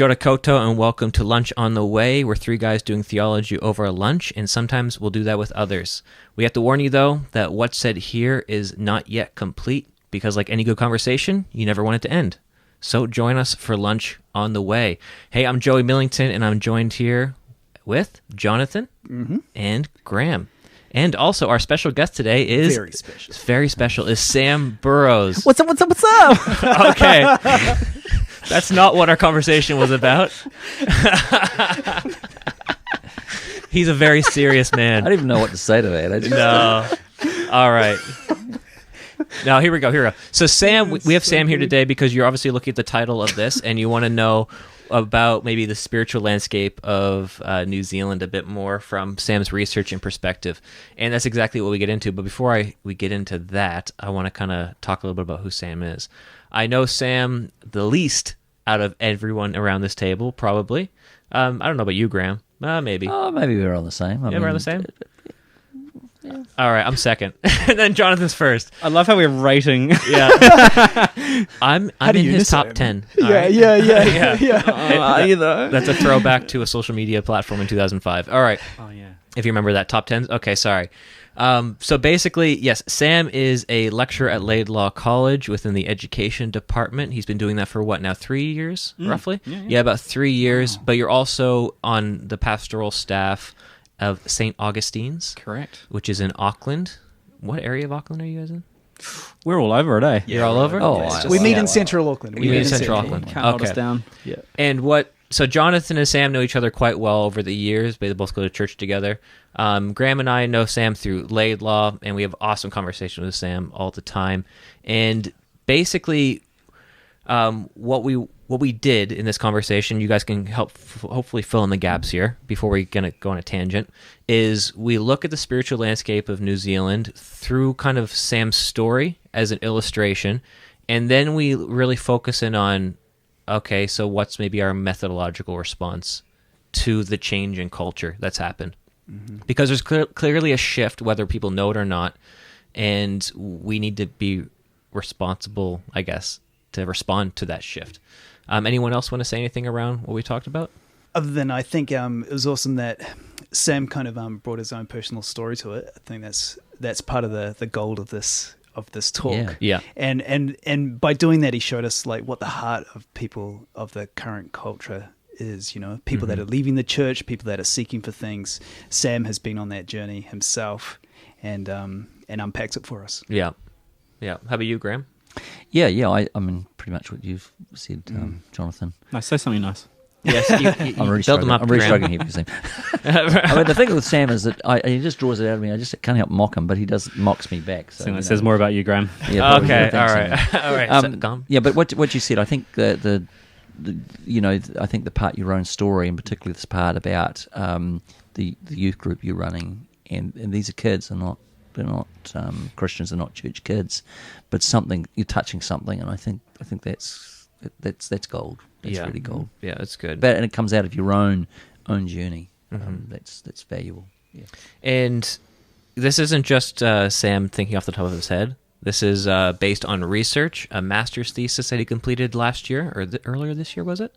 Kia ora koutou and welcome to Lunch on the Way. We're three guys doing theology over lunch, and sometimes we'll do that with others. We have to warn you, though, that what's said here is not yet complete, because like any good conversation, you never want it to end. So join us for Lunch on the Way. Hey, I'm Joey Millington, and I'm joined here with Jonathan and Graham. And also, our special guest today is... Very special, is Sam Burrows. What's up? Okay. That's not what our conversation was about. He's a very serious man. I don't even know what to say to that. No. All right. Now, here we go. So, Sam, we have Sam here today because you're obviously looking at the title of this and you want to know about maybe the spiritual landscape of New Zealand a bit more from Sam's research and perspective. And that's exactly what we get into. But before we get into that, I want to kind of talk a little bit about who Sam is. I know Sam the least out of everyone around this table, probably. I don't know about you, Graham. Maybe. Oh, maybe we're on the same. We're on the same? Yeah. All right, I'm second. And then Jonathan's first. I love how we're rating. Yeah. I'm in his top 10. Yeah. You know. That's a throwback to a social media platform in 2005. All right. Oh, yeah. If you remember that, top 10s? Okay, sorry. So basically, yes, Sam is a lecturer at Laidlaw College within the education department. He's been doing that for what now, 3 years, roughly? Yeah, about 3 years. Wow. But you're also on the pastoral staff of St. Augustine's. Correct. Which is in Auckland. What area of Auckland are you guys in? We're all over it, eh? You're all over? Oh, we meet in Central Auckland. We meet in Central Auckland. Can't hold us down. Yeah. And so Jonathan and Sam know each other quite well over the years. They both go to church together. Graham and I know Sam through Laidlaw, and we have awesome conversations with Sam all the time. And basically, what we did in this conversation, you guys can help hopefully fill in the gaps here before we're going to go on a tangent, is we look at the spiritual landscape of New Zealand through kind of Sam's story as an illustration, and then we really focus in on, okay, so what's maybe our methodological response to the change in culture that's happened? Mm-hmm. Because there's clearly a shift, whether people know it or not, and we need to be responsible, I guess, to respond to that shift. Anyone else want to say anything around what we talked about? Other than I think it was awesome that Sam kind of brought his own personal story to it. I think that's part of the gold of this talk. Yeah. And by doing that, he showed us like what the heart of people of the current culture is. You know, people that are leaving the church, people that are seeking for things. Sam has been on that journey himself, and unpacks it for us. Yeah. How about you, Graham? Yeah. I mean, pretty much what you've said, Jonathan. Nice. Say something nice. Yes, I'm really struggling. I'm really struggling here because Sam. I mean, the thing with Sam is that he just draws it out of me. I just can't help mock him, but he mocks me back. So it says more about you, Graham. Yeah, okay, all right. Yeah, but what you said, I think the I think the part your own story, and particularly this part about the youth group you're running, and these are kids, they're not Christians, they're not church kids, but something you're touching something, and I think that's gold. That's really gold. Yeah, that's good. And it comes out of your own journey. That's valuable. Yeah. And this isn't just Sam thinking off the top of his head. This is based on research, a master's thesis that he completed last year, or earlier this year, was it?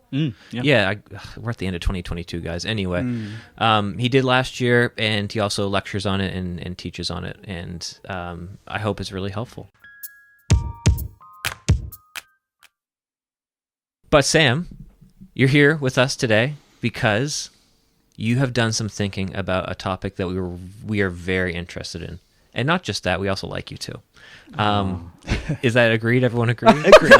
Yeah, we're at the end of 2022, guys. Anyway, he did last year, and he also lectures on it and teaches on it, and I hope it's really helpful. But Sam, you're here with us today because you have done some thinking about a topic that we are very interested in. And not just that, we also like you too. Is that agreed? Everyone agreed? Agreed.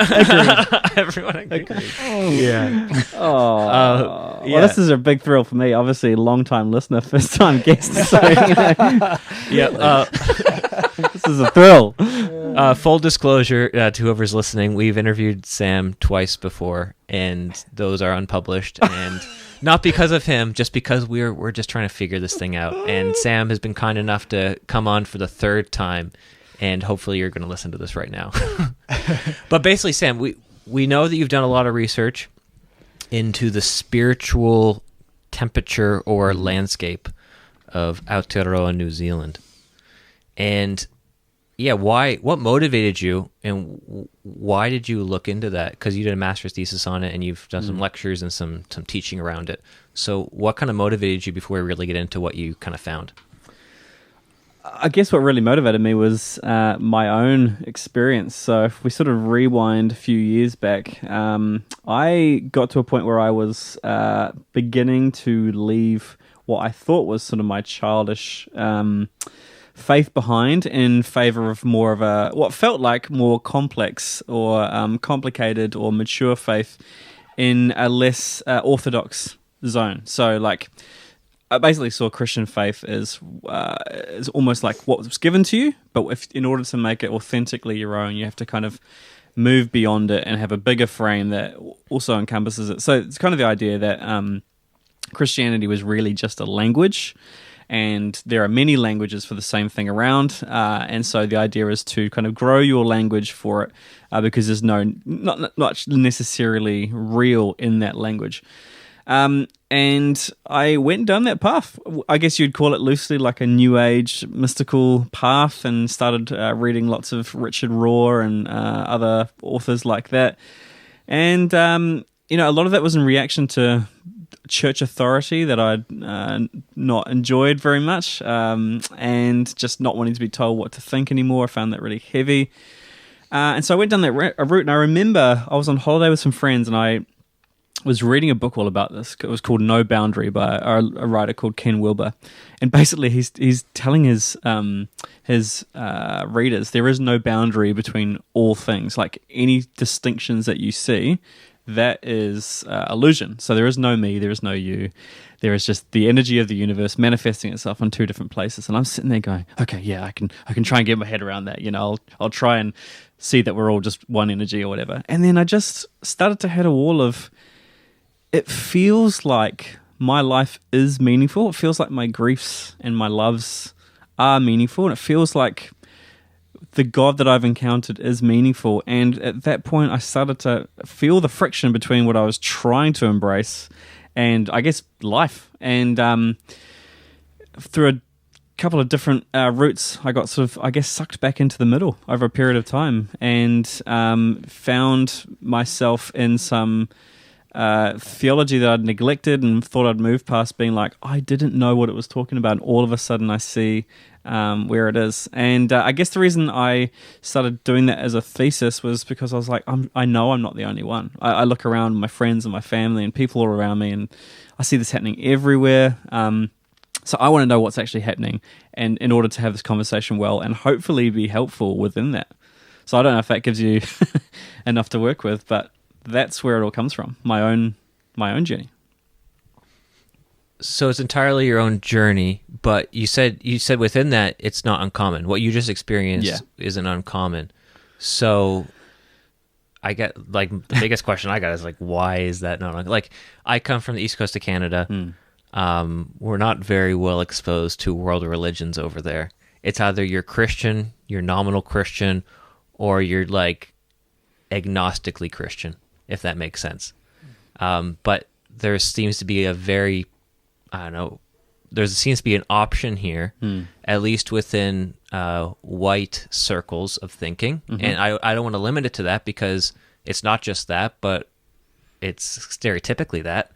Everyone agreed. Yeah. Well, this is a big thrill for me. Obviously, a long-time listener, first-time guest. So, Yeah. This is a thrill. Full disclosure to whoever's listening, we've interviewed Sam twice before, and those are unpublished. And not because of him, just because we're just trying to figure this thing out. And Sam has been kind enough to come on for the third time, and hopefully you're going to listen to this right now. But basically, Sam, we know that you've done a lot of research into the spiritual temperature or landscape of Aotearoa-New Zealand. And what motivated you, and why did you look into that? Because you did a master's thesis on it, and you've done some lectures and some teaching around it. So what kind of motivated you before we really get into what you kind of found? I guess what really motivated me was my own experience. So if we sort of rewind a few years back, I got to a point where I was beginning to leave what I thought was sort of my childish faith behind in favor of more of what felt like more complex or complicated or mature faith in a less orthodox zone. So like, I basically saw Christian faith as almost like what was given to you, but in order to make it authentically your own, you have to kind of move beyond it and have a bigger frame that also encompasses it. So it's kind of the idea that Christianity was really just a language, and there are many languages for the same thing around, and so the idea is to kind of grow your language for it, because there's not necessarily real in that language. And I went down that path. I guess you'd call it loosely like a New Age mystical path, and started reading lots of Richard Rohr and other authors like that. And, a lot of that was in reaction to church authority that I'd not enjoyed very much, and just not wanting to be told what to think anymore. I found that really heavy. And so I went down that route, and I remember I was on holiday with some friends, and I was reading a book all about this. It was called No Boundary by a writer called Ken Wilber, and basically he's telling his readers there is no boundary between all things. Like any distinctions that you see, that is illusion. So there is no me, there is no you. There is just the energy of the universe manifesting itself in two different places. And I'm sitting there going, okay, yeah, I can try and get my head around that. I'll try and see that we're all just one energy or whatever. And then I just started to hit a wall of, it feels like my life is meaningful. It feels like my griefs and my loves are meaningful. And it feels like the God that I've encountered is meaningful. And at that point, I started to feel the friction between what I was trying to embrace and, I guess, life. And through a couple of different routes, I got sort of, I guess, sucked back into the middle over a period of time, and found myself in some theology that I'd neglected and thought I'd moved past, being like, I didn't know what it was talking about, and all of a sudden I see where it is. And I guess the reason I started doing that as a thesis was because I was like, I know I'm not the only one. I look around my friends and my family and people all around me, and I see this happening everywhere. So I want to know what's actually happening, and in order to have this conversation well and hopefully be helpful within that. So I don't know if that gives you enough to work with, but that's where it all comes from, my own journey. So it's entirely your own journey, but you said within that it's not uncommon. What you just experienced isn't uncommon. So I get, like, the biggest question I got is like, why is that not uncommon? Like, I come from the east coast of Canada. We're not very well exposed to world religions over there. It's either you're Christian, you're nominal Christian, or you're like agnostically Christian, if that makes sense. But there seems to be there seems to be an option here, at least within white circles of thinking. And I don't want to limit it to that, because it's not just that, but it's stereotypically that,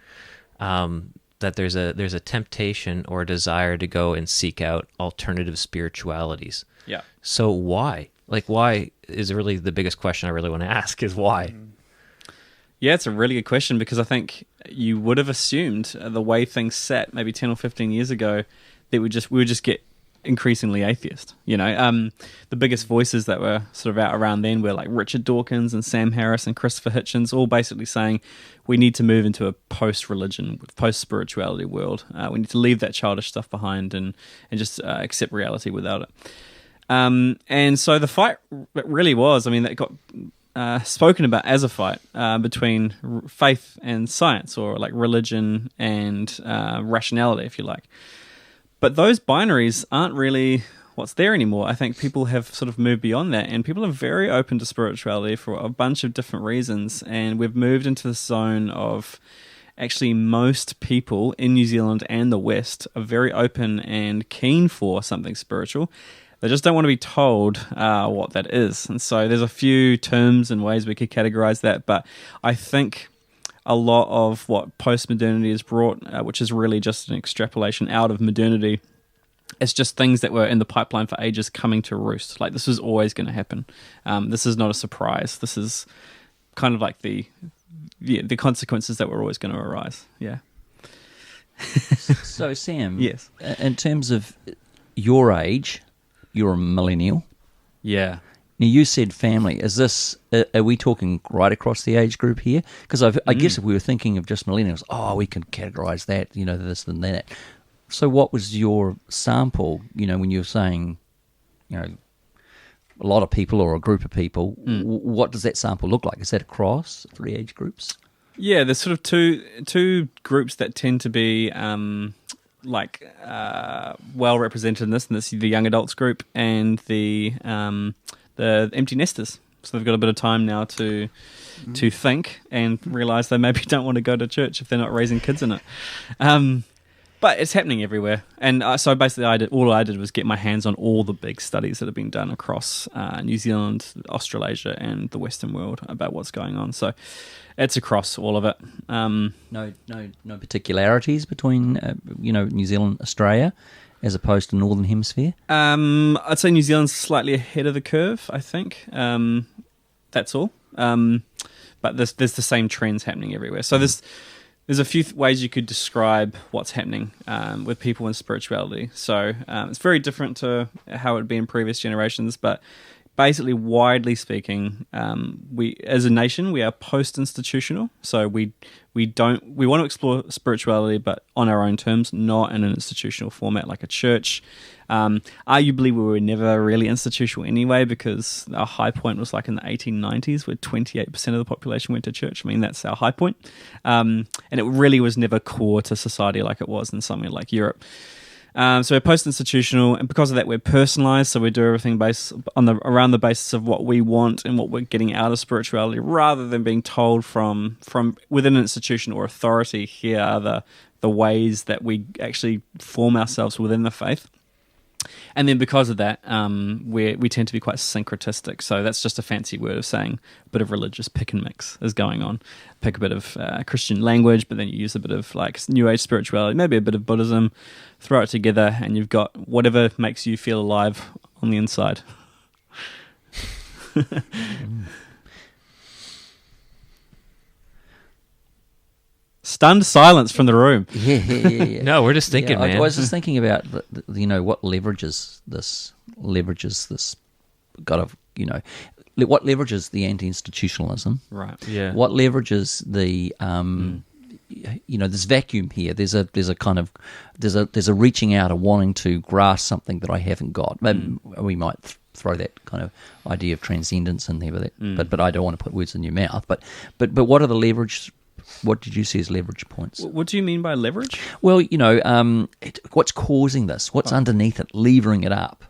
that there's a temptation or a desire to go and seek out alternative spiritualities. Yeah. So why? Like, why is really the biggest question I really want to ask, is why? Yeah, it's a really good question, because I think you would have assumed the way things sat maybe 10 or 15 years ago that we would just get increasingly atheist. The biggest voices that were sort of out around then were like Richard Dawkins and Sam Harris and Christopher Hitchens, all basically saying we need to move into a post-religion, post-spirituality world. We need to leave that childish stuff behind and just accept reality without it. And so the fight really was, that got spoken about as a fight between faith and science, or like religion and rationality, if you like. But those binaries aren't really what's there anymore. I think people have sort of moved beyond that, and people are very open to spirituality for a bunch of different reasons. And we've moved into the zone of, actually, most people in New Zealand and the West are very open and keen for something spiritual. They just don't want to be told what that is. And so there's a few terms and ways we could categorize that, but I think a lot of what post-modernity has brought, which is really just an extrapolation out of modernity, it's just things that were in the pipeline for ages coming to roost. Like, this is always going to happen. This is not a surprise. This is kind of like the consequences that were always going to arise. Yeah. So, Sam, Yes. in terms of your age, you're a millennial. Yeah. Now, you said family. Is this, are we talking right across the age group here? Because I guess if we were thinking of just millennials, we can categorize that, this and that. So what was your sample, when you were saying, a lot of people or a group of people, what does that sample look like? Is that across 3 age groups? Yeah, there's sort of two groups that tend to be well represented in this, and this is the young adults group and the empty nesters. So they've got a bit of time now to think and realise they maybe don't want to go to church if they're not raising kids in it. But it's happening everywhere. And so basically all I did was get my hands on all the big studies that have been done across New Zealand, Australasia, and the Western world about what's going on. So it's across all of it. No particularities between, New Zealand, Australia, as opposed to Northern Hemisphere? I'd say New Zealand's slightly ahead of the curve, I think. That's all. But there's the same trends happening everywhere. So there's a few ways you could describe what's happening with people in spirituality. So it's very different to how it would be in previous generations, but basically, widely speaking, we as a nation, we are post-institutional. So we want to explore spirituality, but on our own terms, not in an institutional format like a church. Arguably, we were never really institutional anyway, because our high point was like in the 1890s, where 28% of the population went to church. I mean, that's our high point. And it really was never core to society like it was in somewhere like Europe. So we're post-institutional, and because of that, we're personalized. So we do everything based around the basis of what we want and what we're getting out of spirituality, rather than being told from within an institution or authority, here are the ways that we actually form ourselves within the faith. And then because of that, we tend to be quite syncretistic. So that's just a fancy word of saying a bit of religious pick and mix is going on. Pick a bit of Christian language, but then you use a bit of like New Age spirituality, maybe a bit of Buddhism, throw it together, and you've got whatever makes you feel alive on the inside. Stunned silence from the room. Yeah. No, we're just thinking, man. I was just thinking about what leverages this. What leverages the anti-institutionalism? Right. Yeah. What leverages the this vacuum here? There's a kind of there's a reaching out, a wanting to grasp something that I haven't got. Maybe we might throw that kind of idea of transcendence in there, but I don't want to put words in your mouth. But what are the leverage? What did you see as leverage points? What do you mean by leverage? Well, what's causing this? What's underneath it, levering it up?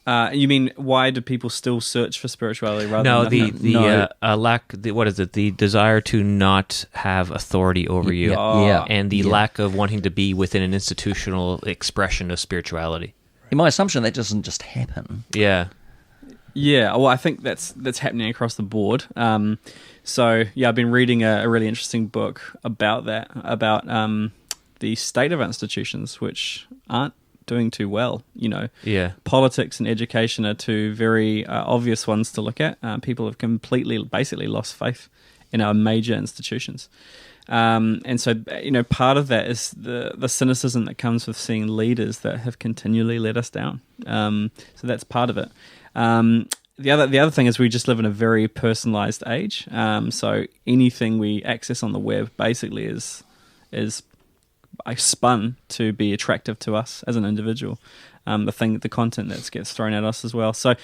You mean, why do people still search for spirituality rather No, than the lack. What is it? The desire to not have authority over you, and the lack of wanting to be within an institutional expression of spirituality. In my assumption, that doesn't just happen. Yeah. Yeah, well, I think that's happening across the board. So, I've been reading a really interesting book about that, about the state of institutions, which aren't doing too well. Yeah. Politics and education are two very obvious ones to look at. People have basically lost faith in our major institutions. And so, part of that is the cynicism that comes with seeing leaders that have continually let us down. So that's part of it. The other thing is we just live in a very personalized age. So anything we access on the web basically is spun to be attractive to us as an individual. The content that gets thrown at us as well. So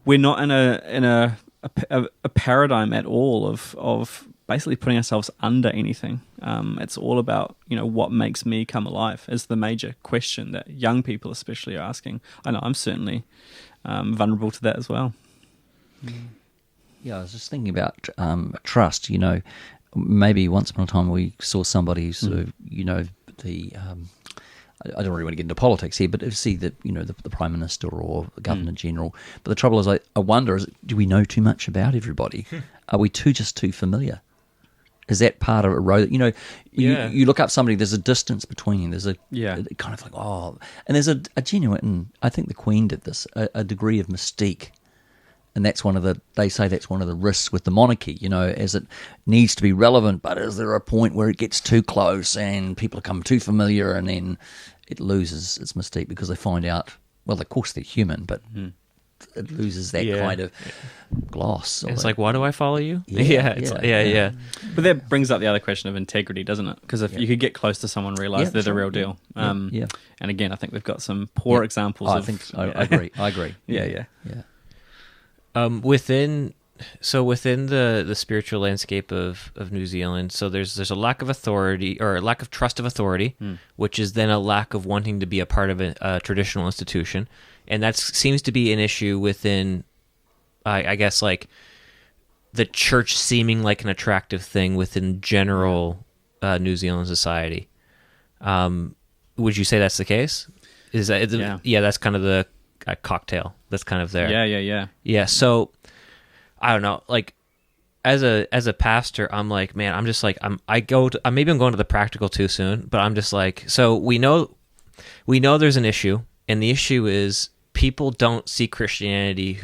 we're not in a paradigm at all of basically putting ourselves under anything. It's all about what makes me come alive is the major question that young people especially are asking. I know I'm certainly vulnerable to that as well. Yeah, I was just thinking about trust. Maybe once upon a time we saw somebody sort of, I don't really want to get into politics here, but to see that, the Prime Minister or the Governor General. But the trouble is, I wonder, do we know too much about everybody? Are we just too familiar? Is that part of a road? You look up somebody, there's a distance between. There's a kind of like, and there's a genuine, I think the Queen did this, a degree of mystique. And that's they say that's one of the risks with the monarchy, as it needs to be relevant, but is there a point where it gets too close and people become too familiar and then it loses its mystique because they find out, well, of course they're human, but it loses that kind of gloss. It's like, why do I follow you? Yeah. But that brings up the other question of integrity, doesn't it? Because if you could get close to someone, realize they're the real deal. And again, I think we've got some poor examples. I agree. Yeah. Within the spiritual landscape of New Zealand, so there's a lack of authority or a lack of trust of authority, which is then a lack of wanting to be a part of a traditional institution, and that seems to be an issue within, I guess, like the church seeming like an attractive thing within general New Zealand society. Would you say that's the case? Is that that's kind of the cocktail that's kind of there. Yeah. So I don't know, like as a pastor, I'm like, man, I'm just like, maybe I'm going to the practical too soon, but I'm just like, so we know there's an issue, and the issue is people don't see Christianity,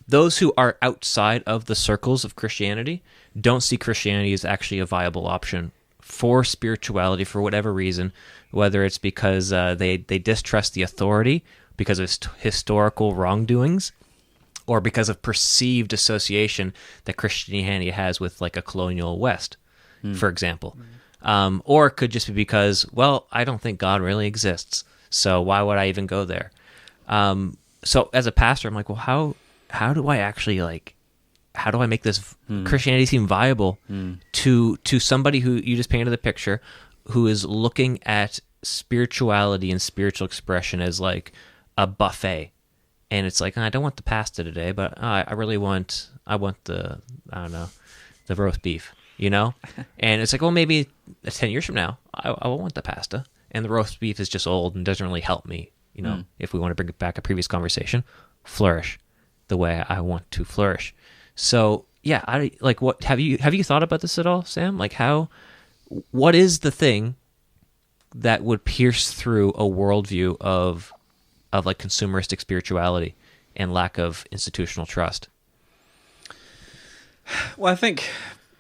those who are outside of the circles of Christianity don't see Christianity as actually a viable option for spirituality for whatever reason, whether it's because they distrust the authority because of historical wrongdoings, or because of perceived association that Christianity has with like a colonial West, for example. Or it could just be because, well, I don't think God really exists, so why would I even go there? So as a pastor, I'm like, well, how do I actually how do I make this Christianity seem viable to somebody who you just painted the picture, who is looking at spirituality and spiritual expression as like a buffet, and it's like, I don't want the pasta today, but I want the roast beef, and it's like, well, maybe 10 years from now I won't want the pasta, and the roast beef is just old and doesn't really help me, if we want to bring it back a previous conversation, flourish the way I want to flourish. So yeah, what have you thought about this at all, Sam? Like what is the thing that would pierce through a worldview of like consumeristic spirituality and lack of institutional trust? Well, I think,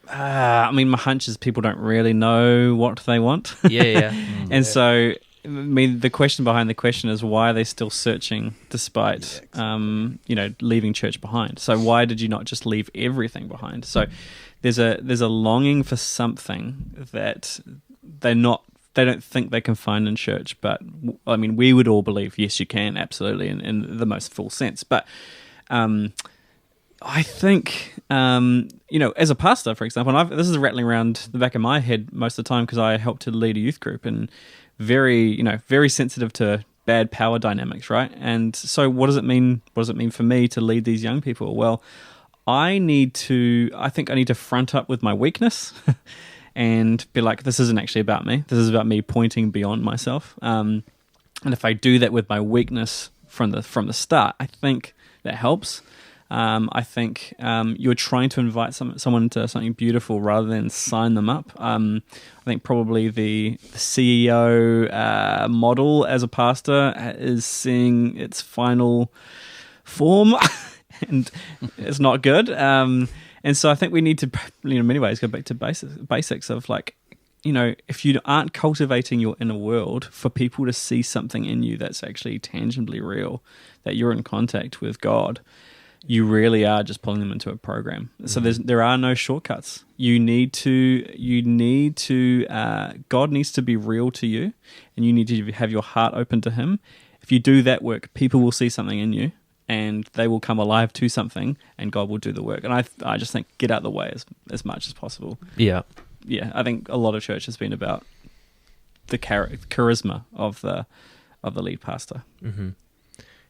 my hunch is people don't really know what they want. And so, the question behind the question is, why are they still searching despite, leaving church behind? So why did you not just leave everything behind? So there's a longing for something that they don't think they can find in church, but we would all believe, yes, you can, absolutely, in the most full sense. But I think, as a pastor, for example, and this is rattling around the back of my head most of the time because I help to lead a youth group and very sensitive to bad power dynamics, right? And so what does it mean? What does it mean for me to lead these young people? Well, I think I need to front up with my weakness and be like, this isn't actually about me. This is about me pointing beyond myself. And if I do that with my weakness from the start, I think that helps. I think you're trying to invite someone into something beautiful rather than sign them up. I think probably the CEO model as a pastor is seeing its final form, and it's not good. And so I think we need to, in many ways, go back to basics of if you aren't cultivating your inner world for people to see something in you that's actually tangibly real, that you're in contact with God, you really are just pulling them into a program. So there are no shortcuts. God needs to be real to you, and you need to have your heart open to Him. If you do that work, people will see something in you, and they will come alive to something, and God will do the work. And I just think get out of the way as much as possible. Yeah. I think a lot of church has been about the charisma of the lead pastor. Mm-hmm.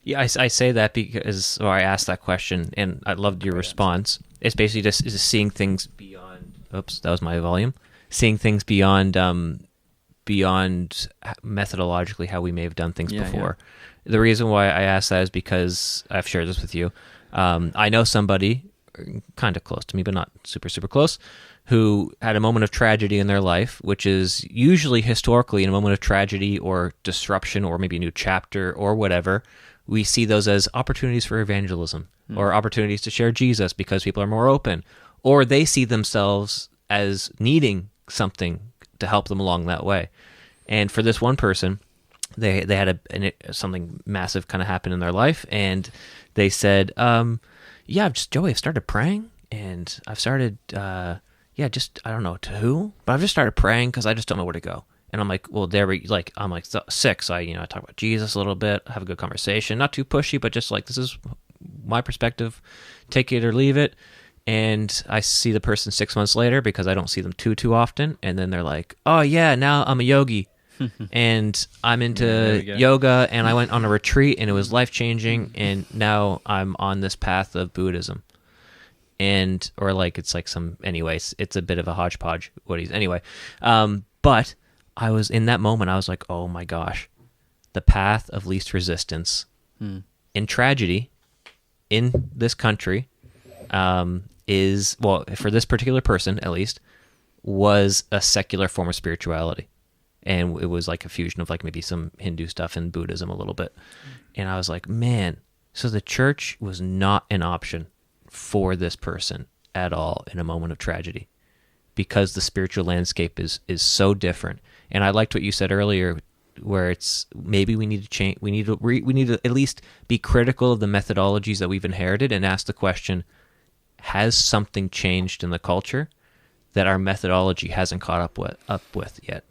Yeah, I say that because, or I asked that question, and I loved your response. It's basically just seeing things beyond. Oops, that was my volume. Seeing things beyond beyond methodologically how we may have done things before. The reason why I ask that is because I've shared this with you. I know somebody kind of close to me, but not super, super close, who had a moment of tragedy in their life, which is usually historically in a moment of tragedy or disruption or maybe a new chapter or whatever, we see those as opportunities for evangelism or opportunities to share Jesus because people are more open, or they see themselves as needing something to help them along that way. And for this one person, they had something massive kind of happen in their life, and they said, Joey, I've started praying, and I've started, I don't know to who, but I've just started praying because I just don't know where to go. And I'm like, well, I'm like sick, so I talk about Jesus a little bit, have a good conversation, not too pushy, but just like, this is my perspective, take it or leave it. And I see the person 6 months later because I don't see them too often, and then they're like, oh yeah, now I'm a yogi. And I'm into yoga, and I went on a retreat, and it was life-changing, and now I'm on this path of Buddhism. Anyways, it's a bit of a hodgepodge. But I was, in that moment, I was like, oh my gosh, the path of least resistance in tragedy in this country is, well, for this particular person, at least, was a secular form of spirituality. And it was like a fusion of like maybe some Hindu stuff and Buddhism a little bit. And I was like, man, so the church was not an option for this person at all in a moment of tragedy, because the spiritual landscape is so different. And I liked what you said earlier, where it's maybe we need to change, we need to at least be critical of the methodologies that we've inherited and ask the question, has something changed in the culture that our methodology hasn't caught up with yet?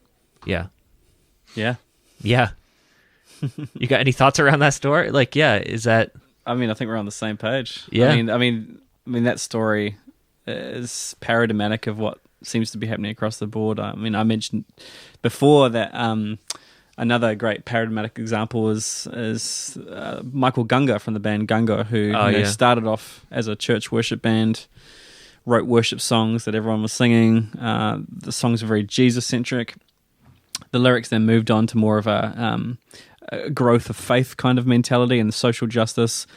Yeah. You got any thoughts around that story? Like, is that? I mean, I think we're on the same page. Yeah. I mean, that story is paradigmatic of what seems to be happening across the board. I mean, I mentioned before that another great paradigmatic example is Michael Gunga from the band Gunga, who started off as a church worship band, wrote worship songs that everyone was singing. The songs were very Jesus-centric. The lyrics then moved on to more of a growth of faith kind of mentality and social justice,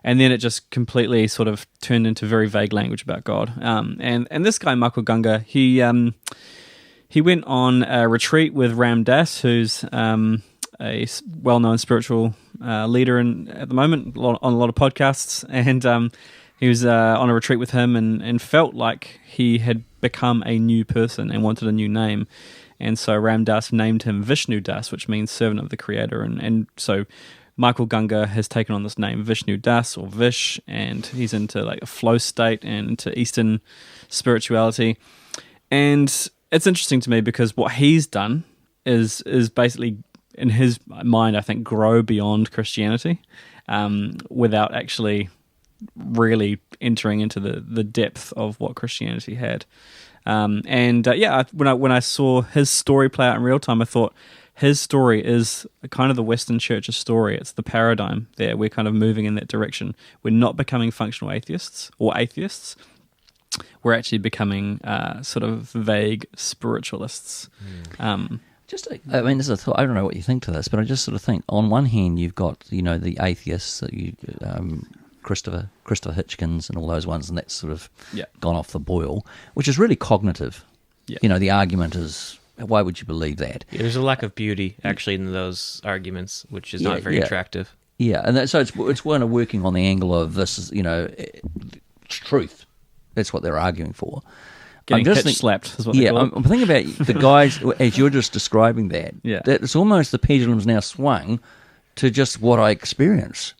and then it just completely sort of turned into very vague language about God. And this guy, Michael Gunga, he went on a retreat with Ram Dass, who's a well-known spiritual leader at the moment on a lot of podcasts, and he was on a retreat with him and felt like he had become a new person and wanted a new name. And so Ram Dass named him Vishnu Das, which means servant of the Creator. And so Michael Gunga has taken on this name, Vishnu Das, or Vish, and he's into like a flow state and into Eastern spirituality. And it's interesting to me because what he's done is basically, in his mind, I think, grow beyond Christianity without actually really entering into the depth of what Christianity had. When I saw his story play out in real time, I thought his story is kind of the Western Church's story. It's the paradigm there. We're kind of moving in that direction. We're not becoming functional atheists or atheists. We're actually becoming sort of vague spiritualists. This is a thought. I don't know what you think to this, but I just sort of think, on one hand, you've got the atheists that Christopher Hitchens and all those ones, and that's sort of gone off the boil, which is really cognitive. Yeah. The argument is, why would you believe that? Yeah, there's a lack of beauty actually in those arguments, which is not very attractive. Yeah, and so it's kind of working on the angle of this is truth. That's what they're arguing for. Getting slapped is what they call it. I'm thinking about the guys as you're just describing that. Yeah, that it's almost the pendulum's now swung to just what I experience.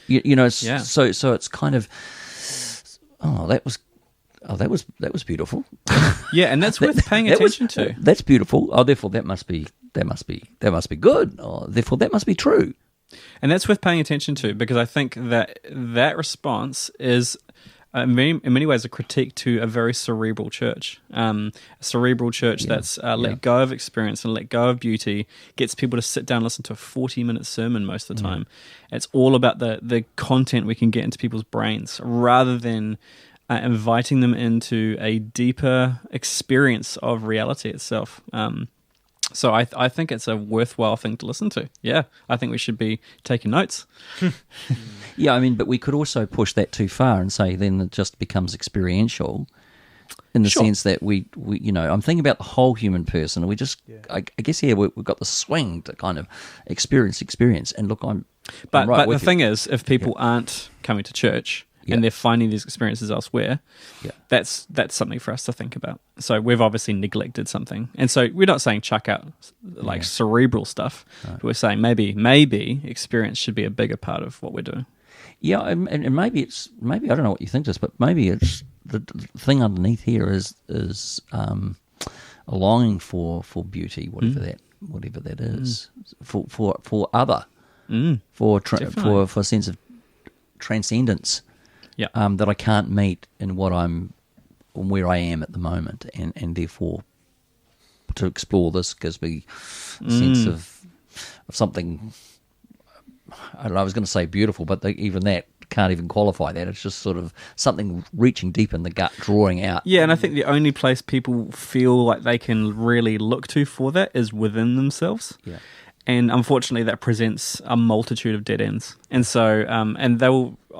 So it's kind of, that was beautiful. Yeah, and that's worth paying attention to. That's beautiful. Oh, therefore that must be good. Oh, therefore that must be true. And that's worth paying attention to, because I think that response is in many ways a critique to a very cerebral church. A cerebral church that's let go of experience and let go of beauty, gets people to sit down and listen to a 40-minute sermon most of the time. It's all about the content we can get into people's brains, rather than inviting them into a deeper experience of reality itself. So I think it's a worthwhile thing to listen to. Yeah, I think we should be taking notes. Yeah, I mean, but we could also push that too far and say then it just becomes experiential in the Sure. sense that we I'm thinking about the whole human person, and we just, I guess, we've got the swing to kind of experience. And look, I'm right But with the you. thing is, if people aren't coming to church and they're finding these experiences elsewhere, that's something for us to think about. So we've obviously neglected something. And so we're not saying chuck out like cerebral stuff, but we're saying maybe experience should be a bigger part of what we're doing. Yeah, and maybe I don't know what you think this, but maybe it's the thing underneath here is a longing for beauty, whatever that is, for other, for a sense of transcendence, that I can't meet in where I am at the moment, and therefore to explore this gives me a sense of something. I don't know, I was going to say beautiful, but even that can't even qualify that. It's just sort of something reaching deep in the gut, drawing out. Yeah, and I think the only place people feel like they can really look to for that is within themselves. Yeah. And unfortunately, that presents a multitude of dead ends. And so,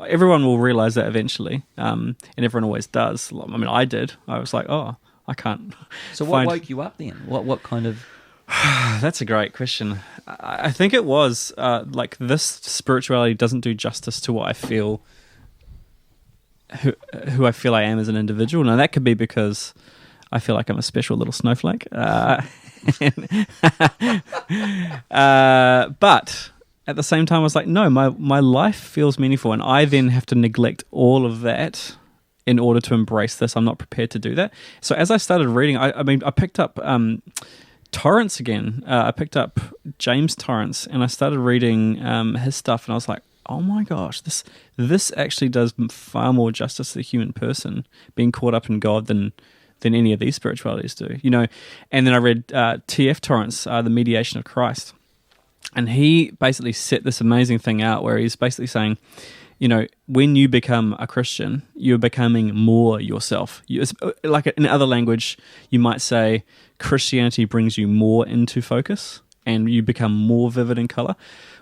everyone will realize that eventually, and everyone always does. I mean, I did. I was like, oh, I can't. So what woke you up then? What kind of... That's a great question. I think it was like this spirituality doesn't do justice to what I feel, who I feel I am as an individual. Now that could be because I feel like I'm a special little snowflake. But at the same time, I was like, no, my life feels meaningful, and I then have to neglect all of that in order to embrace this. I'm not prepared to do that. So as I started reading, I picked up Torrance again. I picked up James Torrance, and I started reading his stuff, and I was like, oh my gosh, this actually does far more justice to the human person being caught up in God than any of these spiritualities do, And then I read T.F. Torrance, The Mediation of Christ, and he basically set this amazing thing out where he's basically saying, when you become a Christian, you're becoming more yourself. Like in other language, you might say Christianity brings you more into focus and you become more vivid in color.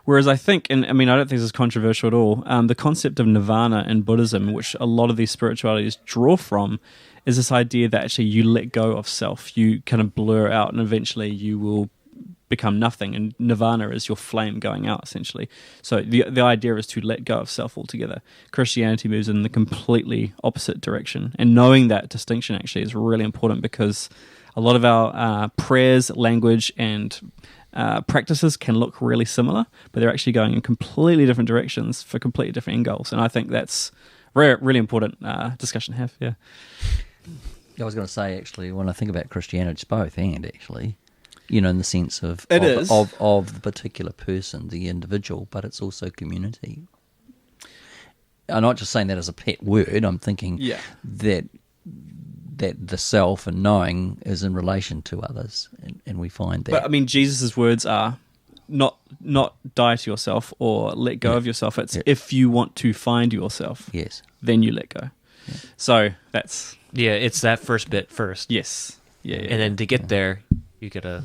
Whereas I think, and I mean, I don't think this is controversial at all, the concept of nirvana in Buddhism, which a lot of these spiritualities draw from, is this idea that actually you let go of self. You kind of blur out and eventually you will become nothing, and nirvana is your flame going out, essentially. So the idea is to let go of self altogether. Christianity moves in the completely opposite direction, and knowing that distinction actually is really important, because a lot of our prayers, language, and practices can look really similar, but they're actually going in completely different directions for completely different end goals. And I think that's really important discussion to have. Yeah. I was going to say, actually, when I think about Christianity, it's both and, actually. In the sense of the particular person, the individual, but it's also community. I'm not just saying that as a pet word. I'm thinking that the self and knowing is in relation to others, and we find that. But I mean, Jesus' words are not die to yourself or let go of yourself. It's if you want to find yourself, then you let go. Yeah. So that's it's that first bit first. Yes. Yeah. And then to get there, you gotta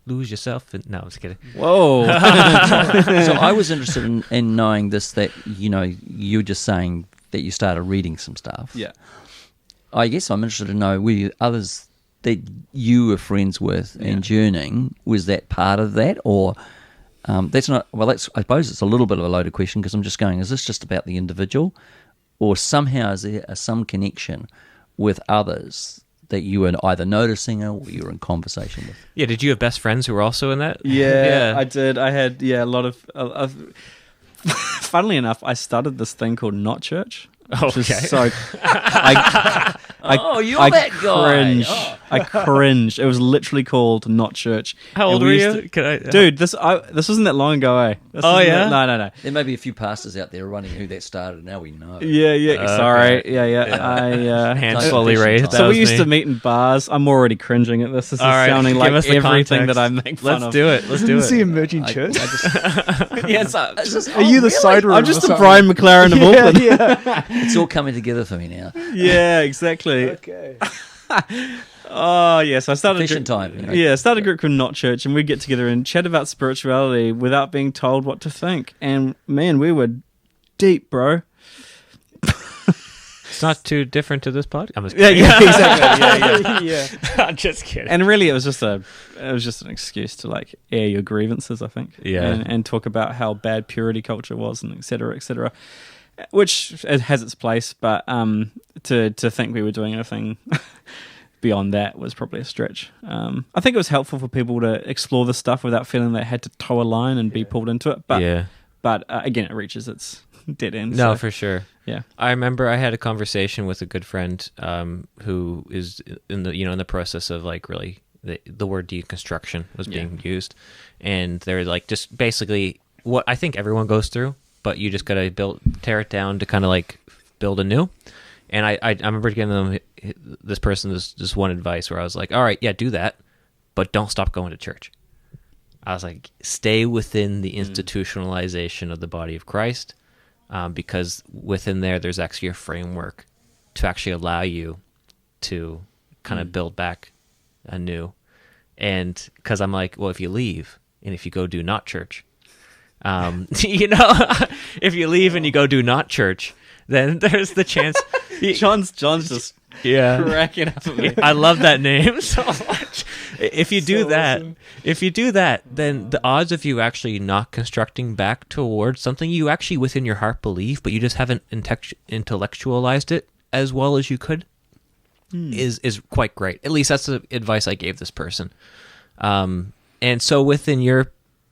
lose yourself. No, I was kidding. Whoa. So I was interested in knowing this, that you're just saying that you started reading some stuff. Yeah. I guess I'm interested to know, were you others that you were friends with and journeying, was that part of that, or that's not? Well, I suppose it's a little bit of a loaded question, because I'm just going, is this just about the individual, or somehow is there some connection with others that you were either noticing or you were in conversation with? Yeah, did you have best friends who were also in that? Yeah. I did. I had a lot of funnily enough, I started this thing called Not Church. Okay. So you're that guy. Cringe. I cringed. It was literally called Not Church. How old were you? Dude, this wasn't that long ago, eh? No. There may be a few pastors out there running who that started. Now we know. Yeah. Sorry. Yeah. Hand slowly raised. So we used to meet in bars. I'm already cringing at this. This is sounding like everything that I make fun of. Let's do it. Is he emerging church? Are you the side room? I'm just the Brian McLaren of Auckland. Yeah. It's all coming together for me now. Yeah, exactly. Okay. Oh yes, I started Confession time, you know. Yeah, I started a group called Not Church, and we'd get together and chat about spirituality without being told what to think. And man, we were deep, bro. It's not too different to this pod. I'm just Yeah, kidding. yeah, exactly. Yeah. I'm just kidding. And really, it was just an excuse to like air your grievances, I think. Yeah. And talk about how bad purity culture was, and et cetera, which it has its place. But to think we were doing anything beyond that was probably a stretch. I think it was helpful for people to explore the stuff without feeling they had to toe a line and be pulled into it. But again, it reaches its dead end. No, so, for sure. yeah. I remember I had a conversation with a good friend who is in the process of like really the word deconstruction was being used, and they're like just basically what I think everyone goes through, but you just gotta tear it down to kind of like build anew. And I remember giving them this person this one advice where I was like, all right, yeah, do that, but don't stop going to church. I was like, stay within the institutionalization of the body of Christ. Because within there's actually a framework to actually allow you to kind of build back anew. And because I'm like, well, if you leave and if you go do not church, if you leave and you go do not church, then there's the chance. John's just cracking up at me. I love that name so much. If you do that, then the odds of you actually not constructing back towards something you actually within your heart believe, but you just haven't intellectualized it as well as you could, is quite great. At least that's the advice I gave this person. And so within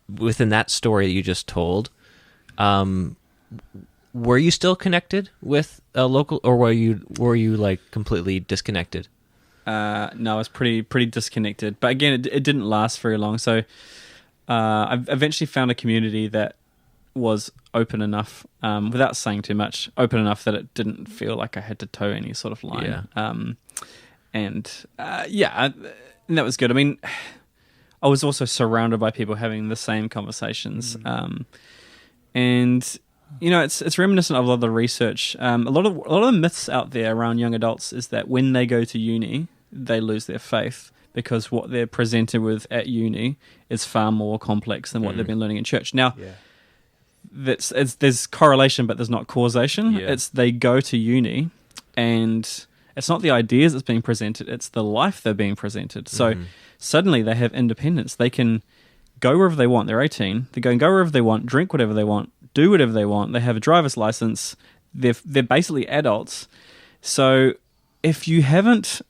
that story that you just told, were you still connected with a local, or were you like completely disconnected? No, I was pretty disconnected. But again, it didn't last very long. So I eventually found a community that was open enough, without saying too much, open enough that it didn't feel like I had to toe any sort of line. Yeah. And that was good. I mean, I was also surrounded by people having the same conversations. And it's reminiscent of a lot of the research. A lot of the myths out there around young adults is that when they go to uni, they lose their faith because what they're presented with at uni is far more complex than what they've been learning in church. Now, there's correlation, but there's not causation. Yeah. It's they go to uni, and it's not the ideas that's being presented; it's the life they're being presented. So suddenly they have independence. They can go wherever they want. They're 18. They can go wherever they want, drink whatever they want, do whatever they want. They have a driver's license. They're basically adults. So if you haven't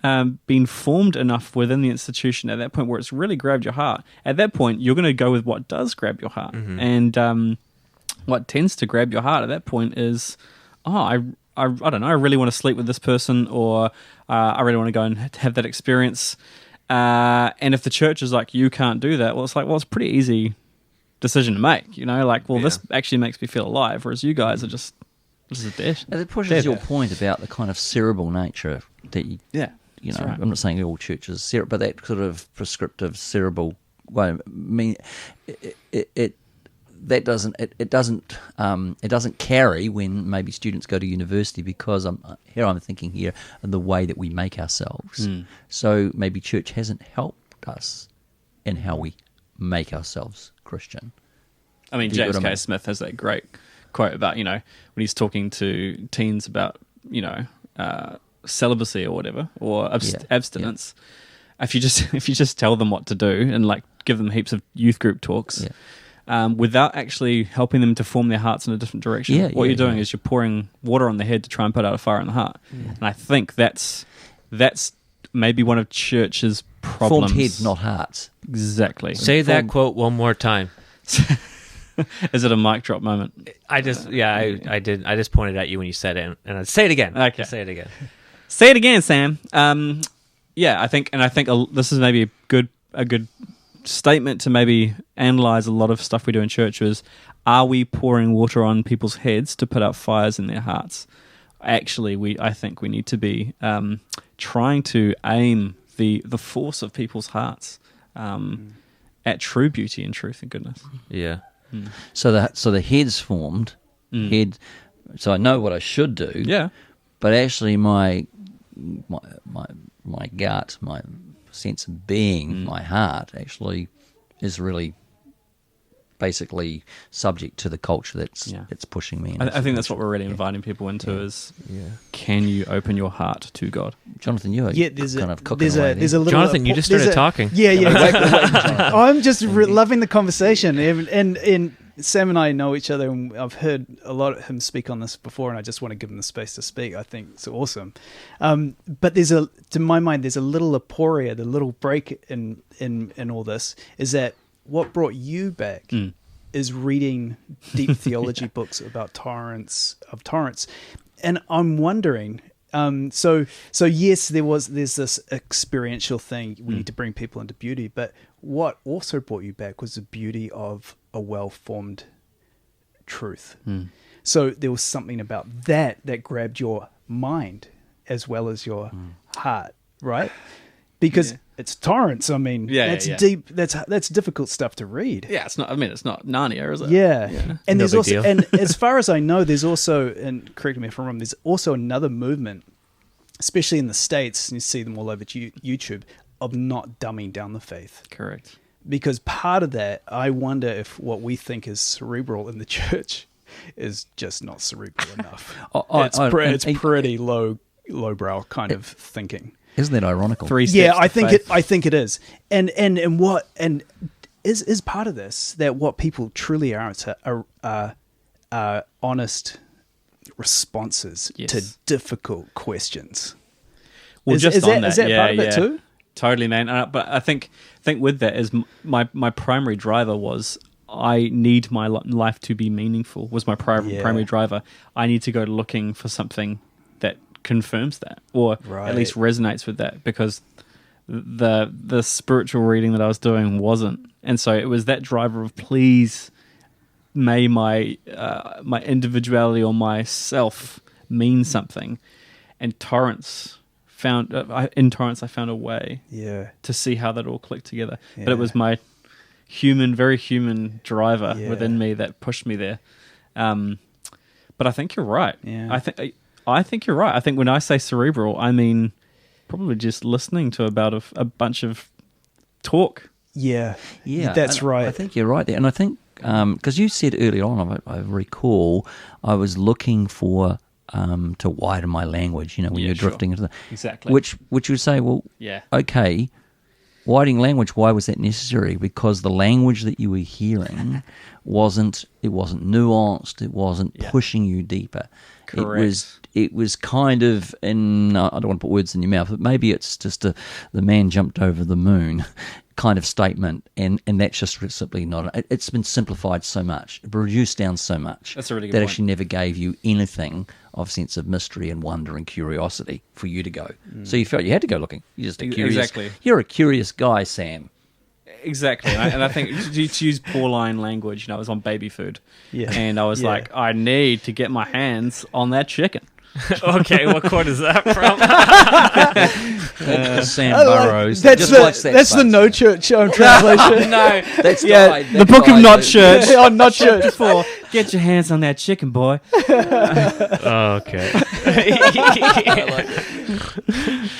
been formed enough within the institution at that point where it's really grabbed your heart, at that point you're going to go with what does grab your heart. And what tends to grab your heart at that point is, I don't know, I really want to sleep with this person, or I really want to go and have that experience. And if the church is like, you can't do that, well, it's like, well, it's a pretty easy decision to make, this actually makes me feel alive, whereas you guys are just, this is a dish. And it pushes your point about the kind of cerebral nature that That's right. I'm not saying all churches cerebral, but that sort of prescriptive cerebral way. I mean, it doesn't carry when maybe students go to university, because I'm thinking here of the way that we make ourselves. So maybe church hasn't helped us in how we make ourselves Christian. I mean, James K. Smith has that great quote about, when he's talking to teens about, celibacy or whatever, or abstinence. If you just tell them what to do and like give them heaps of youth group talks, without actually helping them to form their hearts in a different direction, what you're doing is you're pouring water on the head to try and put out a fire in the heart. And I think that's maybe one of church's problems. Formed heads, not hearts. Exactly. Say that quote one more time. Is it a mic drop moment? I did. I just pointed at you when you said it, and I'd say it again. Okay. Say it again. Say it again, Sam. I think this is maybe a good statement to maybe analyze a lot of stuff we do in church. Is, are we pouring water on people's heads to put out fires in their hearts? Actually, I think we need to be trying to aim the force of people's hearts at true beauty and truth and goodness. Yeah. So the head's formed. Head. So I know what I should do. Yeah. But actually, my gut, sense of being, my heart, actually is really basically subject to the culture that's pushing me. I think that's what we're really inviting people into is, can you open your heart to God? Jonathan, you are there's kind of cooking there's away a there's there. a little Jonathan, you just started talking. Yeah, exactly. I'm just loving the conversation, and Sam and I know each other, and I've heard a lot of him speak on this before, and I just want to give him the space to speak. I think it's awesome. But to my mind, there's a little aporia, the little break in all this is that what brought you back is reading deep theology books about torrents. And I'm wondering, so yes, there's this experiential thing. We need to bring people into beauty, but what also brought you back was the beauty of a well-formed truth. So there was something about that grabbed your mind as well as your heart, right? Because it's torrents. I mean, that's deep. That's difficult stuff to read. Yeah, it's not. I mean, it's not Narnia, is it? Yeah. And No there's big also, deal. and as far as I know, there's also, and correct me if I'm wrong, there's also another movement, especially in the States, and you see them all over YouTube, of not dumbing down the faith. Correct. Because part of that, I wonder if what we think is cerebral in the church is just not cerebral enough. It's pretty lowbrow kind of thinking. Isn't that ironical? I think it is. And is part of this that what people truly are honest responses to difficult questions. Well, is that part of it too? Totally, man. But I think with that is my primary driver was I need my life to be meaningful. Was my primary driver. I need to go looking for something that confirms that, or at least resonates with that, because the spiritual reading that I was doing wasn't, and so it was that driver of please may my individuality or myself mean something, and I found a way to see how that all clicked together. But it was my very human driver within me that pushed me there. But I think you're right. I think you're right. I think when I say cerebral, I mean probably just listening to about a bunch of talk. Yeah, that's right. I think you're right there. And I think, because you said earlier on, I recall, I was looking for to widen my language, when you're drifting into exactly. Which you say, well, okay, widening language, why was that necessary? Because the language that you were hearing wasn't nuanced, it wasn't pushing you deeper. Correct. It was kind of, and I don't want to put words in your mouth, but maybe it's just the man jumped over the moon kind of statement, and that's just simply not. It's been simplified so much, reduced down so much. That's a really good that point. Actually never gave you anything of sense of mystery and wonder and curiosity for you to go. So you felt you had to go looking. You're just a curious. Exactly. You're a curious guy, Sam. Exactly, and I think to use Pauline language, I was on baby food, and I was like, I need to get my hands on that chicken. Okay, what quote is that from? Sam Burrows. That's the No Church translation. No, that's the Book of Not Church. Not Church. Before, get your hands on that chicken, boy. Okay.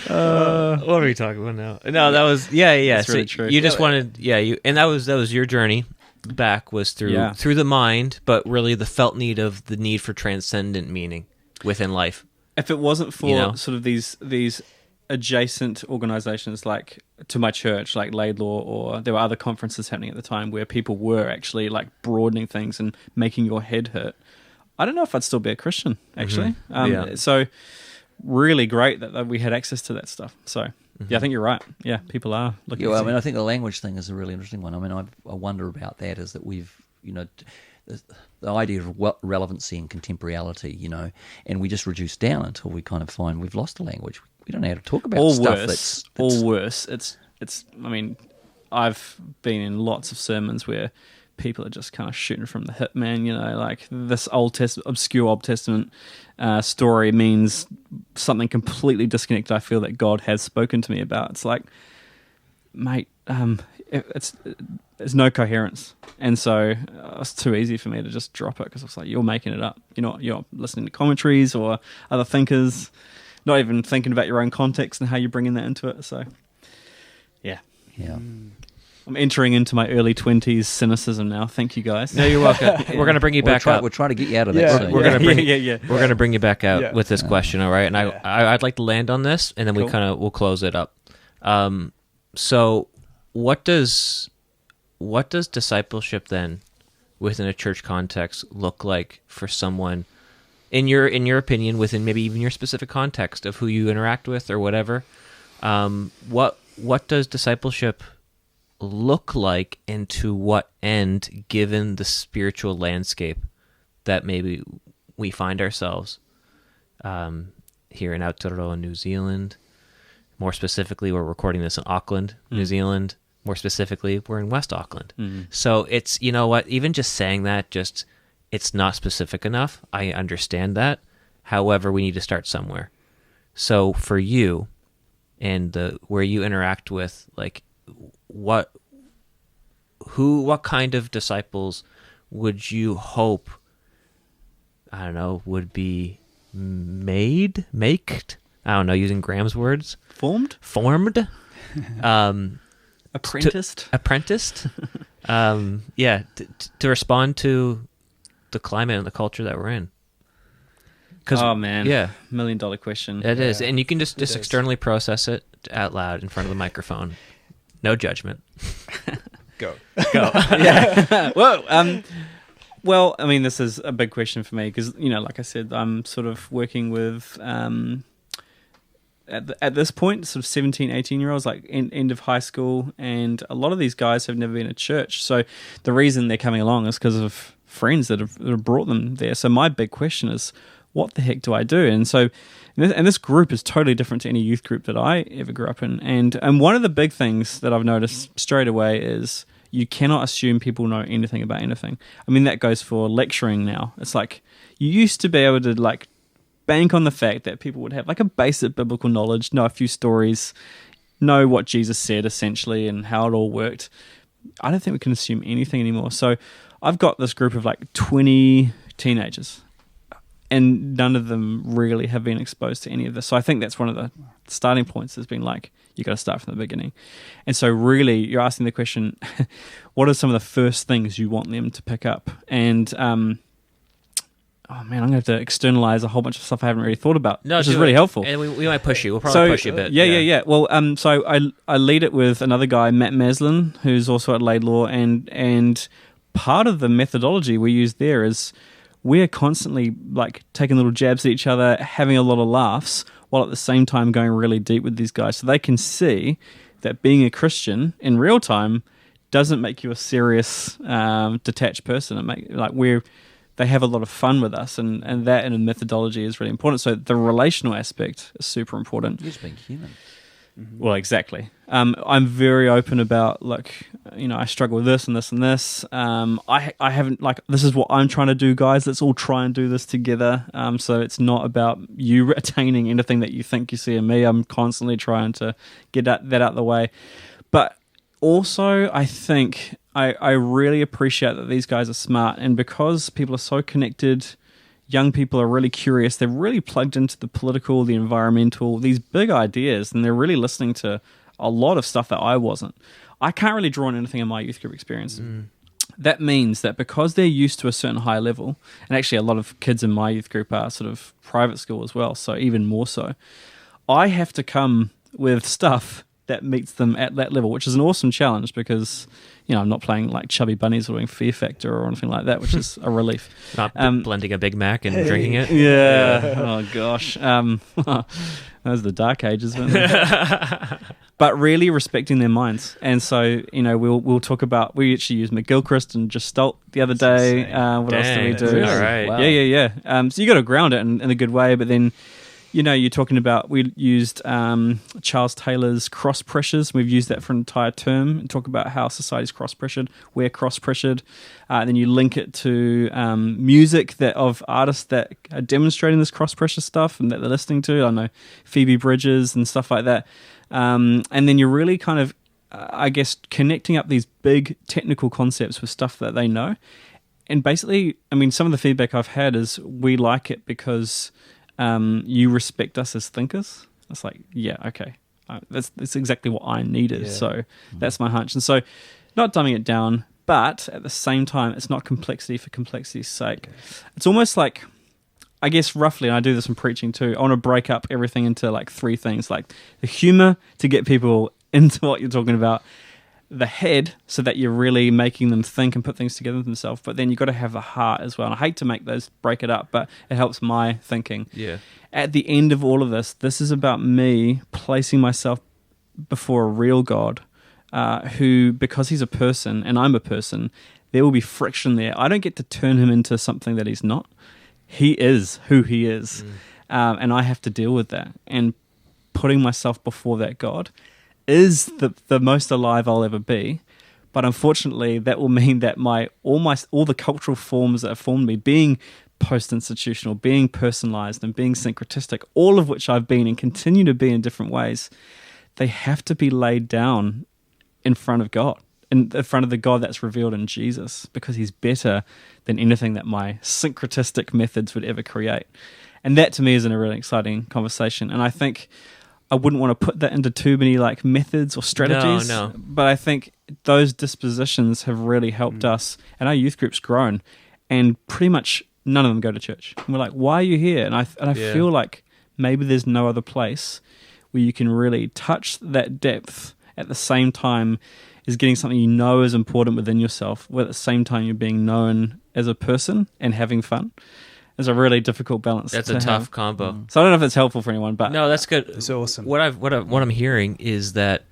What are we talking about now? No, that was That's so really true. you just wanted and that was your journey back, was through the mind, but really the felt need the need for transcendent meaning within life. If it wasn't for sort of these adjacent organizations like to my church, like Laidlaw, or there were other conferences happening at the time where people were actually like broadening things and making your head hurt, I don't know if I'd still be a Christian, actually. So really great that we had access to that stuff. So I think you're right. Yeah, people are looking. I mean, I think the language thing is a really interesting one. I mean, I wonder about that, is that we've, the idea of relevancy and contemporaryality, and we just reduce down until we kind of find we've lost the language. We don't know how to talk about stuff worse. It's. I mean, I've been in lots of sermons where people are just kind of shooting from the hip, man. Like this obscure Old Testament story means something completely disconnected. I feel that God has spoken to me about. It's like, mate, there's no coherence, and so it's too easy for me to just drop it, because it's like, you're making it up. You're not listening to commentaries or other thinkers, not even thinking about your own context and how you're bringing that into it. So Yeah. I'm entering into my early 20s cynicism now. Thank you, guys. No, you're welcome. We're gonna bring you back up. We're trying to get you out of that Yeah. soon. We're gonna bring yeah. we're gonna bring you back out Yeah. with this question, all right? And Yeah. I'd like to land on this, and then Cool. we'll close it up. So what does discipleship then within a church context look like for someone in your opinion, within maybe even your specific context of who you interact with or whatever? What does discipleship look like, and to what end, given the spiritual landscape that maybe we find ourselves here in Aotearoa, New Zealand? More specifically, we're recording this in Auckland, New Zealand. More specifically, we're in West Auckland. So it's, you know what, even just saying that, it's not specific enough. I understand that. However, we need to start somewhere. So for you, and where you interact with, like, what kind of disciples would you hope, I don't know, would be maked? I don't know, using Graham's words. Formed? Apprenticed? Apprenticed. To respond to the climate and the culture that we're in. Oh, man. Yeah. $1 million question. It is. And you can just is. externally process it out loud in front of the microphone. No judgment. Go. Yeah. Whoa. Well, I mean, this is a big question for me because, you know, like I said, I'm sort of working with, at this point, sort of 17, 18-year-olds, like end of high school, and a lot of these guys have never been at church. So the reason they're coming along is because of friends that have brought them there. So my big question is, what the heck do I do? And so, and this group is totally different to any youth group that I ever grew up in. And one of the big things that I've noticed straight away is you cannot assume people know anything about anything. I mean, that goes for lecturing now. It's like you used to be able to like bank on the fact that people would have like a basic biblical knowledge, know a few stories, know what Jesus said essentially and how it all worked. I don't think we can assume anything anymore. So I've got this group of like 20 teenagers, and none of them really have been exposed to any of this. So I think that's one of the starting points, has been like, you got to start from the beginning. And so really you're asking the question, what are some of the first things you want them to pick up? And, oh man, I'm going to have to externalize a whole bunch of stuff I haven't really thought about, which is really helpful. And we might push you. We'll probably push you a bit. Yeah. Well, so I lead it with another guy, Matt Maslin, who's also at Laidlaw, and part of the methodology we use there is we're constantly like taking little jabs at each other, having a lot of laughs, while at the same time going really deep with these guys, so they can see that being a Christian in real time doesn't make you a serious, detached person. They have a lot of fun with us, and that in a methodology is really important. So the relational aspect is super important. Just being human. Well, exactly. I'm very open about, like, you know, I struggle with this and this and this. I haven't, like, this is what I'm trying to do, guys. Let's all try and do this together. So it's not about you attaining anything that you think you see in me. I'm constantly trying to get that out of the way. But also, I think I really appreciate that these guys are smart, and because people are so connected, young people are really curious. They're really plugged into the political, the environmental, these big ideas, and they're really listening to a lot of stuff that I wasn't. I can't really draw on anything in my youth group experience. That means that because they're used to a certain high level, and actually a lot of kids in my youth group are sort of private school as well, so even more so, I have to come with stuff that meets them at that level, which is an awesome challenge because, you know, I'm not playing like Chubby Bunnies or doing Fear Factor or anything like that, which is a relief. Not blending a Big Mac and drinking it. Yeah. Oh gosh. Those are the dark ages, weren't they? But really respecting their minds. And so, you know, we'll talk about, we actually used McGilchrist and Gestalt the other day. What else do we do? Really? All right. Wow. Yeah. So you got to ground it in a good way, but then, you know, you're talking about, we used Charles Taylor's cross pressures. We've used that for an entire term and talk about how society's cross pressured, we're cross pressured. Then you link it to music of artists that are demonstrating this cross pressure stuff and that they're listening to. I don't know, Phoebe Bridgers and stuff like that. And then you're really kind of, I guess, connecting up these big technical concepts with stuff that they know. And basically, I mean, some of the feedback I've had is we like it because you respect us as thinkers. It's like, yeah, okay. That's exactly what I needed. Yeah. So that's my hunch. And so, not dumbing it down, but at the same time, it's not complexity for complexity's sake. It's almost like, I guess roughly, and I do this in preaching too, I want to break up everything into like three things, like the humor to get people into what you're talking about, the head so that you're really making them think and put things together themselves, but then you've got to have the heart as well. And I hate to make those break it up, but it helps my thinking. Yeah. At the end of all of this is about me placing myself before a real God who, because he's a person and I'm a person, there will be friction there. I don't get to turn him into something that he's not. He is who he is. And I have to deal with that. And putting myself before that God is the most alive I'll ever be. But unfortunately, that will mean that all the cultural forms that have formed me, being post-institutional, being personalized and being syncretistic, all of which I've been and continue to be in different ways, they have to be laid down in front of God, in front of the God that's revealed in Jesus, because he's better than anything that my syncretistic methods would ever create. And that to me is a really exciting conversation. And I think I wouldn't want to put that into too many like methods or strategies. No. But I think those dispositions have really helped us, and our youth group's grown, and pretty much none of them go to church. And we're like, why are you here? And I feel like maybe there's no other place where you can really touch that depth at the same time as getting something you know is important within yourself, where at the same time you're being known as a person and having fun. It's a really difficult balance. That's a tough combo. So I don't know if it's helpful for anyone, but No, that's good. It's awesome. What I'm hearing is that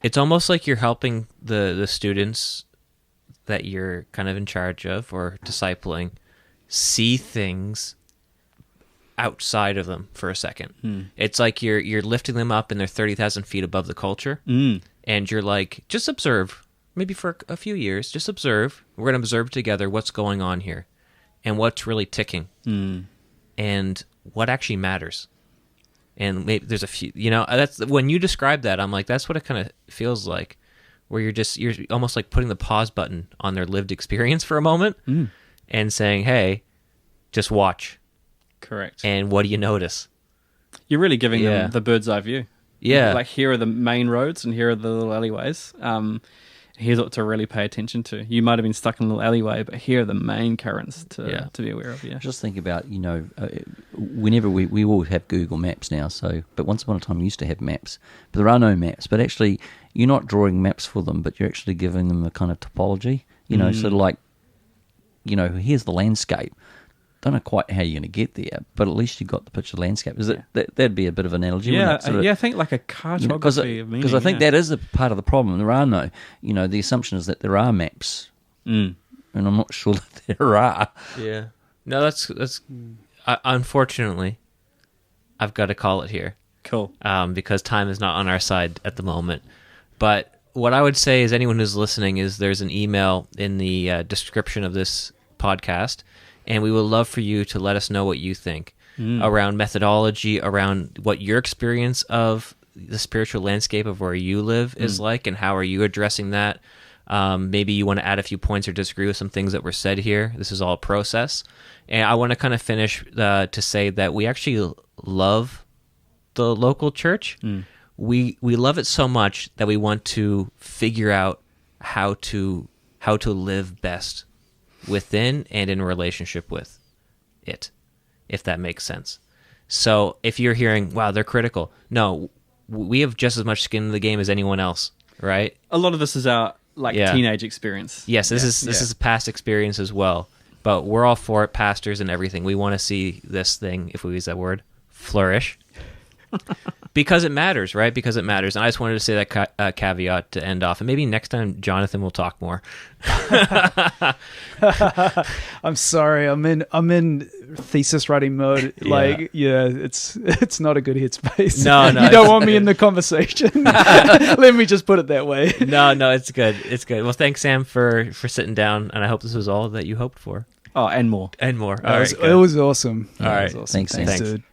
it's almost like you're helping the students that you're kind of in charge of or discipling see things outside of them for a second. It's like you're lifting them up and they're 30,000 feet above the culture, and you're like, just observe, maybe for a few years, just observe. We're going to observe together what's going on here and what's really ticking and what actually matters. And maybe there's a few, that's when you describe that, I'm like, that's what it kind of feels like, where you're almost like putting the pause button on their lived experience for a moment and saying, hey, just watch. Correct. And what do you notice? You're really giving them the bird's eye view. Yeah. Like, here are the main roads and here are the little alleyways. Here's what to really pay attention to. You might have been stuck in a little alleyway, but here are the main currents to be aware of. Yeah. Just think about, whenever we all have Google Maps now, but once upon a time we used to have maps, but there are no maps. But actually, you're not drawing maps for them, but you're actually giving them a kind of topology, sort of like, here's the landscape. Don't know quite how you're going to get there, but at least you got the picture of the landscape. That'd be a bit of an analogy. Yeah, wouldn't it? I think like a cartography of meaning. Because I think that is a part of the problem. There are no, the assumption is that there are maps, and I'm not sure that there are. Yeah. No, that's unfortunately, I've got to call it here. Cool. Because time is not on our side at the moment. But what I would say is, anyone who's listening, is there's an email in the description of this podcast, and we would love for you to let us know what you think around methodology, around what your experience of the spiritual landscape of where you live is like, and how are you addressing that. Maybe you want to add a few points or disagree with some things that were said here. This is all a process. And I want to kind of finish to say that we actually love the local church. We love it so much that we want to figure out how to live best within and in relationship with it, if that makes sense. So if you're hearing, wow, they're critical, no, we have just as much skin in the game as anyone else, right? A lot of this is our teenage experience. Yes, this is past experience as well, but we're all for it, pastors and everything. We want to see this thing, if we use that word, flourish. Because it matters, right? Because it matters. And I just wanted to say that caveat to end off. And maybe next time, Jonathan will talk more. I'm sorry. I'm in thesis writing mode. It's not a good headspace. No, you don't want me in the conversation. Let me just put it that way. No, it's good. It's good. Well, thanks, Sam, for sitting down. And I hope this was all that you hoped for. Oh, and more. And more. It was awesome. All right. Awesome. Thanks, Sam. Thanks, dude.